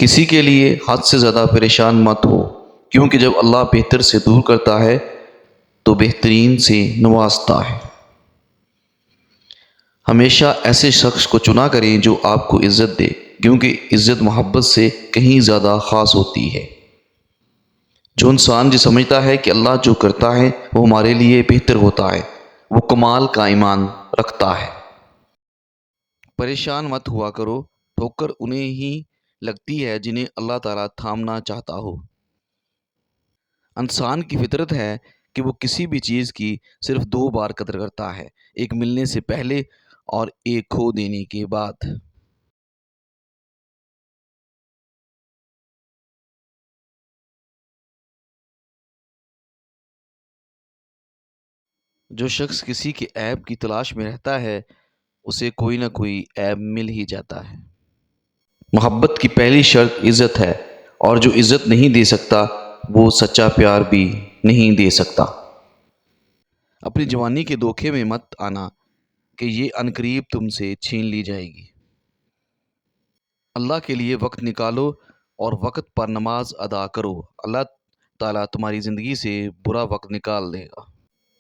کسی کے لیے حد سے زیادہ پریشان مت ہو، کیونکہ جب اللہ بہتر سے دور کرتا ہے تو بہترین سے نوازتا ہے۔ ہمیشہ ایسے شخص کو چنا کریں جو آپ کو عزت دے، کیونکہ عزت محبت سے کہیں زیادہ خاص ہوتی ہے۔ جو انسان سمجھتا ہے کہ اللہ جو کرتا ہے وہ ہمارے لیے بہتر ہوتا ہے، وہ کمال کا ایمان رکھتا ہے۔ پریشان مت ہوا کرو، ٹھوکر انہیں ہی لگتی ہے جنہیں اللہ تعالیٰ تھامنا چاہتا ہو۔ انسان کی فطرت ہے کہ وہ کسی بھی چیز کی صرف دو بار قدر کرتا ہے، ایک ملنے سے پہلے اور ایک کھو دینے کے بعد۔ جو شخص کسی کے عیب کی تلاش میں رہتا ہے اسے کوئی نہ کوئی عیب مل ہی جاتا ہے۔ محبت کی پہلی شرط عزت ہے، اور جو عزت نہیں دے سکتا وہ سچا پیار بھی نہیں دے سکتا۔ اپنی جوانی کے دھوکے میں مت آنا کہ یہ عنقریب تم سے چھین لی جائے گی۔ اللہ کے لیے وقت نکالو اور وقت پر نماز ادا کرو، اللہ تعالیٰ تمہاری زندگی سے برا وقت نکال دے گا۔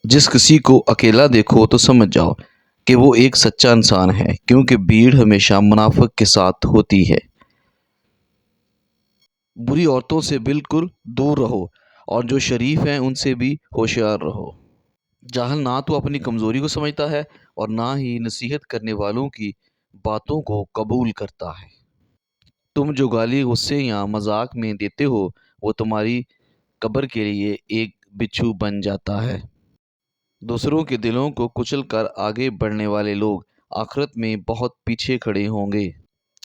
جس کسی کو اکیلا دیکھو تو سمجھ جاؤ کہ وہ ایک سچا انسان ہے، کیونکہ بھیڑ ہمیشہ منافق کے ساتھ ہوتی ہے۔ بری عورتوں سے بالکل دور رہو، اور جو شریف ہیں ان سے بھی ہوشیار رہو۔ جاہل نہ تو اپنی کمزوری کو سمجھتا ہے اور نہ ہی نصیحت کرنے والوں کی باتوں کو قبول کرتا ہے۔ تم جو گالی غصے یا مذاق میں دیتے ہو وہ تمہاری قبر کے لیے ایک بچھو بن جاتا ہے۔ دوسروں کے دلوں کو کچل کر آگے بڑھنے والے لوگ آخرت میں بہت پیچھے کھڑے ہوں گے۔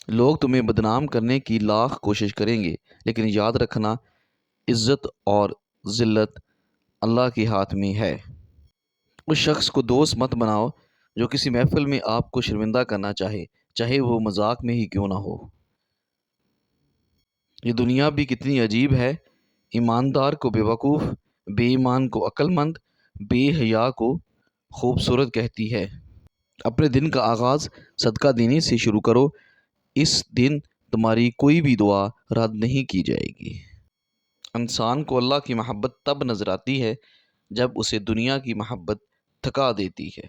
لوگ تمہیں بدنام کرنے کی لاکھ کوشش کریں گے، لیکن یاد رکھنا عزت اور ذلت اللہ کے ہاتھ میں ہے۔ اس شخص کو دوست مت بناؤ جو کسی محفل میں آپ کو شرمندہ کرنا چاہے، چاہے وہ مذاق میں ہی کیوں نہ ہو۔ یہ دنیا بھی کتنی عجیب ہے، ایماندار کو بے وقوف، بے ایمان کو عقل مند، بے حیا کو خوبصورت کہتی ہے۔ اپنے دن کا آغاز صدقہ دینے سے شروع کرو، اس دن تمہاری کوئی بھی دعا رد نہیں کی جائے گی۔ انسان کو اللہ کی محبت تب نظر آتی ہے جب اسے دنیا کی محبت تھکا دیتی ہے۔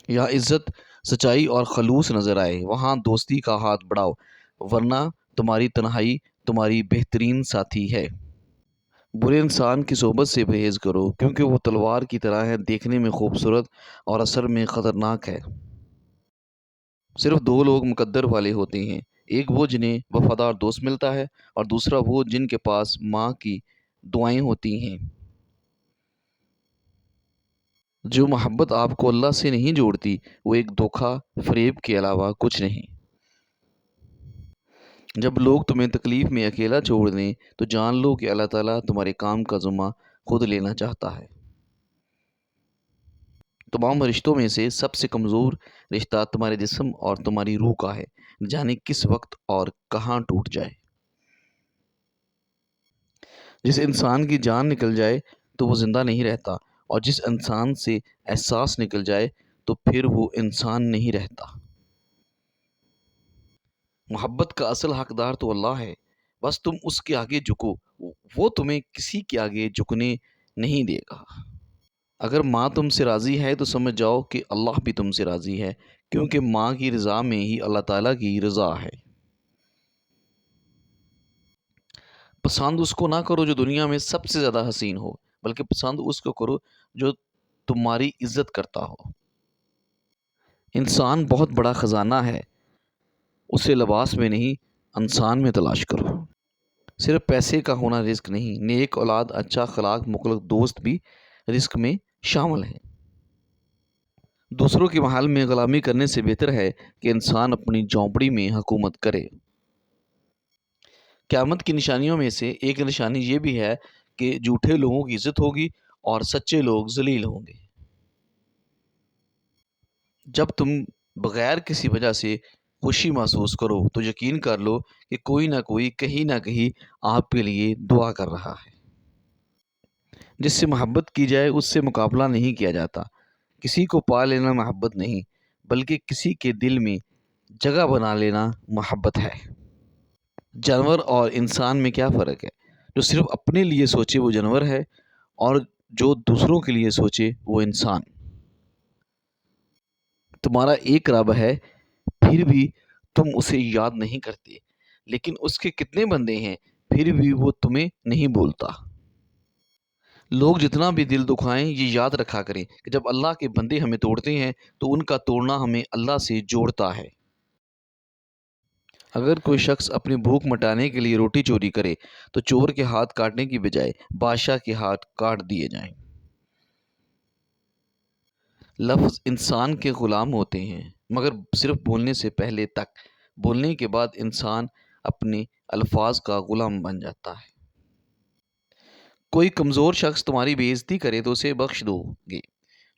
یا عزت، سچائی اور خلوص نظر آئے وہاں دوستی کا ہاتھ بڑھاؤ، ورنہ تمہاری تنہائی تمہاری بہترین ساتھی ہے۔ برے انسان کی صحبت سے پرہیز کرو، کیونکہ وہ تلوار کی طرح ہے، دیکھنے میں خوبصورت اور اثر میں خطرناک ہے۔ صرف دو لوگ مقدر والے ہوتے ہیں، ایک وہ جنہیں وفادار دوست ملتا ہے، اور دوسرا وہ جن کے پاس ماں کی دعائیں ہوتی ہیں۔ جو محبت آپ کو اللہ سے نہیں جوڑتی وہ ایک دھوکہ فریب کے علاوہ کچھ نہیں۔ جب لوگ تمہیں تکلیف میں اکیلا چھوڑ دیں تو جان لو کہ اللہ تعالیٰ تمہارے کام کا ذمہ خود لینا چاہتا ہے۔ تمام رشتوں میں سے سب سے کمزور رشتہ تمہارے جسم اور تمہاری روح کا ہے، جانے کس وقت اور کہاں ٹوٹ جائے۔ جس انسان کی جان نکل جائے تو وہ زندہ نہیں رہتا، اور جس انسان سے احساس نکل جائے تو پھر وہ انسان نہیں رہتا۔ محبت کا اصل حقدار تو اللہ ہے، بس تم اس کے آگے جھکو، وہ تمہیں کسی کے آگے جھکنے نہیں دے گا۔ اگر ماں تم سے راضی ہے تو سمجھ جاؤ کہ اللہ بھی تم سے راضی ہے، کیونکہ ماں کی رضا میں ہی اللہ تعالیٰ کی رضا ہے۔ پسند اس کو نہ کرو جو دنیا میں سب سے زیادہ حسین ہو، بلکہ پسند اس کو کرو جو تمہاری عزت کرتا ہو۔ انسان بہت بڑا خزانہ ہے، اسے لباس میں نہیں انسان میں تلاش کرو۔ صرف پیسے کا ہونا رزق نہیں، نیک اولاد، اچھا اخلاق، مخلص دوست بھی رزق میں شامل ہیں۔ دوسروں کے محل میں غلامی کرنے سے بہتر ہے کہ انسان اپنی جھونپڑی میں حکومت کرے۔ قیامت کی نشانیوں میں سے ایک نشانی یہ بھی ہے کہ جھوٹے لوگوں کی عزت ہوگی اور سچے لوگ ذلیل ہوں گے۔ جب تم بغیر کسی وجہ سے خوشی محسوس کرو تو یقین کر لو کہ کوئی نہ کوئی کہیں نہ کہیں آپ کے لیے دعا کر رہا ہے۔ جس سے محبت کی جائے اس سے مقابلہ نہیں کیا جاتا۔ کسی کو پا لینا محبت نہیں، بلکہ کسی کے دل میں جگہ بنا لینا محبت ہے۔ جانور اور انسان میں کیا فرق ہے؟ جو صرف اپنے لیے سوچے وہ جانور ہے، اور جو دوسروں کے لیے سوچے وہ انسان۔ تمہارا ایک رب ہے، پھر بھی تم اسے یاد نہیں کرتے، لیکن اس کے کتنے بندے ہیں، پھر بھی وہ تمہیں نہیں بولتا۔ لوگ جتنا بھی دل دکھائیں، یہ یاد رکھا کریں کہ جب اللہ کے بندے ہمیں توڑتے ہیں تو ان کا توڑنا ہمیں اللہ سے جوڑتا ہے۔ اگر کوئی شخص اپنی بھوک مٹانے کے لیے روٹی چوری کرے تو چور کے ہاتھ کاٹنے کی بجائے بادشاہ کے ہاتھ کاٹ دیے جائیں۔ لفظ انسان کے غلام ہوتے ہیں، مگر صرف بولنے سے پہلے تک۔ بولنے کے بعد انسان اپنے الفاظ کا غلام بن جاتا ہے۔ کوئی کمزور شخص تمہاری بے عزتی کرے تو اسے بخش دو گے،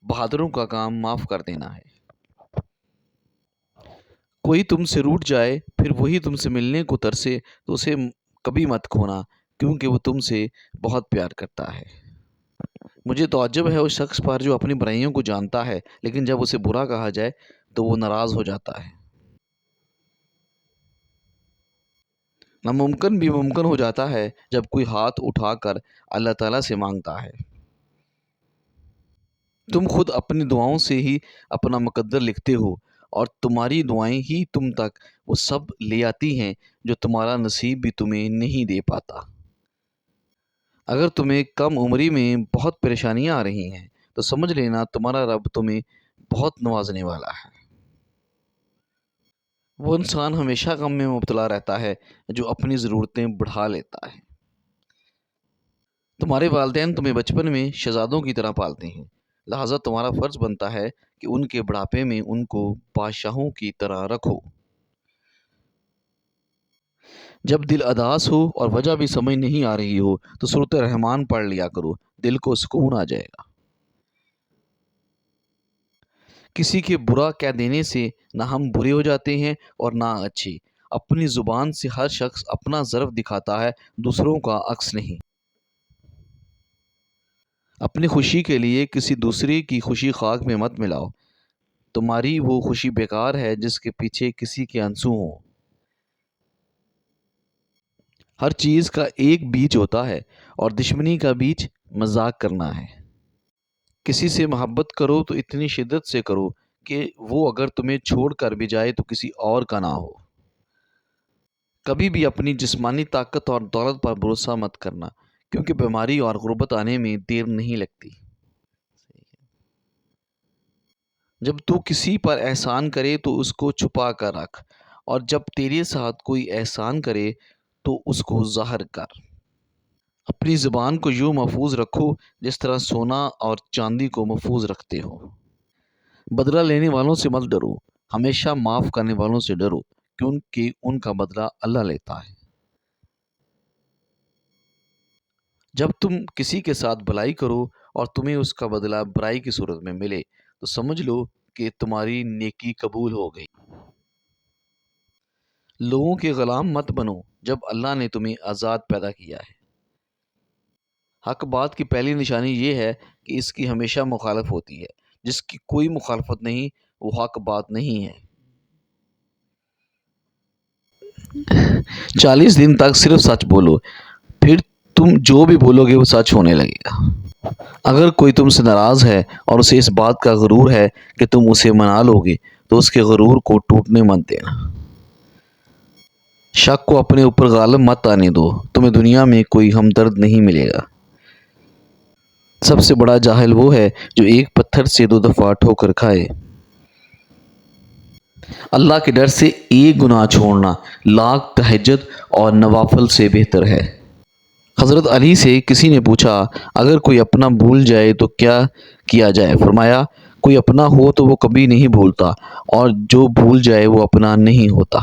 بہادروں کا کام معاف کر دینا ہے۔ کوئی تم سے روٹھ جائے پھر وہی تم سے ملنے کو ترسے تو اسے کبھی مت کھونا، کیونکہ وہ تم سے بہت پیار کرتا ہے۔ مجھے تعجب ہے اس شخص پر جو اپنی برائیوں کو جانتا ہے لیکن جب اسے برا کہا جائے تو وہ ناراض ہو جاتا ہے۔ ناممکن بھی ممکن ہو جاتا ہے جب کوئی ہاتھ اٹھا کر اللہ تعالیٰ سے مانگتا ہے۔ تم خود اپنی دعاؤں سے ہی اپنا مقدر لکھتے ہو، اور تمہاری دعائیں ہی تم تک وہ سب لے آتی ہیں جو تمہارا نصیب بھی تمہیں نہیں دے پاتا۔ اگر تمہیں کم عمری میں بہت پریشانیاں آ رہی ہیں تو سمجھ لینا تمہارا رب تمہیں بہت نوازنے والا ہے۔ وہ انسان ہمیشہ غم میں مبتلا رہتا ہے جو اپنی ضرورتیں بڑھا لیتا ہے۔ تمہارے والدین تمہیں بچپن میں شہزادوں کی طرح پالتے ہیں، لہٰذا تمہارا فرض بنتا ہے کہ ان کے بڑھاپے میں ان کو بادشاہوں کی طرح رکھو۔ جب دل اداس ہو اور وجہ بھی سمجھ نہیں آ رہی ہو تو سورۃ الرحمن پڑھ لیا کرو، دل کو سکون آ جائے گا۔ کسی کے برا کہہ دینے سے نہ ہم برے ہو جاتے ہیں اور نہ اچھے۔ اپنی زبان سے ہر شخص اپنا ظرف دکھاتا ہے، دوسروں کا عکس نہیں۔ اپنی خوشی کے لیے کسی دوسرے کی خوشی خاک میں مت ملاؤ، تمہاری وہ خوشی بیکار ہے جس کے پیچھے کسی کے آنسو ہوں۔ ہر چیز کا ایک بیج ہوتا ہے اور دشمنی کا بیج مذاق کرنا ہے۔ کسی سے محبت کرو تو اتنی شدت سے کرو کہ وہ اگر تمہیں چھوڑ کر بھی جائے تو کسی اور کا نہ ہو۔ کبھی بھی اپنی جسمانی طاقت اور دولت پر بھروسہ مت کرنا، کیونکہ بیماری اور غربت آنے میں دیر نہیں لگتی۔ جب تو کسی پر احسان کرے تو اس کو چھپا کر رکھ، اور جب تیرے ساتھ کوئی احسان کرے تو اس کو ظاہر کر۔ اپنی زبان کو یوں محفوظ رکھو جس طرح سونا اور چاندی کو محفوظ رکھتے ہو۔ بدلہ لینے والوں سے مت ڈرو، ہمیشہ معاف کرنے والوں سے ڈرو، کیونکہ ان کا بدلہ اللہ لیتا ہے۔ جب تم کسی کے ساتھ بھلائی کرو اور تمہیں اس کا بدلہ برائی کی صورت میں ملے تو سمجھ لو کہ تمہاری نیکی قبول ہو گئی۔ لوگوں کے غلام مت بنو جب اللہ نے تمہیں آزاد پیدا کیا ہے۔ حق بات کی پہلی نشانی یہ ہے کہ اس کی ہمیشہ مخالف ہوتی ہے، جس کی کوئی مخالفت نہیں وہ حق بات نہیں ہے۔ 40 دن تک صرف سچ بولو، پھر تم جو بھی بولو گے وہ سچ ہونے لگے گا۔ اگر کوئی تم سے ناراض ہے اور اسے اس بات کا غرور ہے کہ تم اسے منا لو گے تو اس کے غرور کو ٹوٹنے مت دینا۔ شک کو اپنے اوپر غالب مت آنے دو، تمہیں دنیا میں کوئی ہمدرد نہیں ملے گا۔ سب سے بڑا جاہل وہ ہے جو ایک پتھر سے 2 دفعہ ٹھوکر کھائے۔ اللہ کے ڈر سے ایک گناہ چھوڑنا لاکھ تہجد اور نوافل سے بہتر ہے۔ حضرت علی سے کسی نے پوچھا اگر کوئی اپنا بھول جائے تو کیا کیا جائے؟ فرمایا کوئی اپنا ہو تو وہ کبھی نہیں بھولتا، اور جو بھول جائے وہ اپنا نہیں ہوتا۔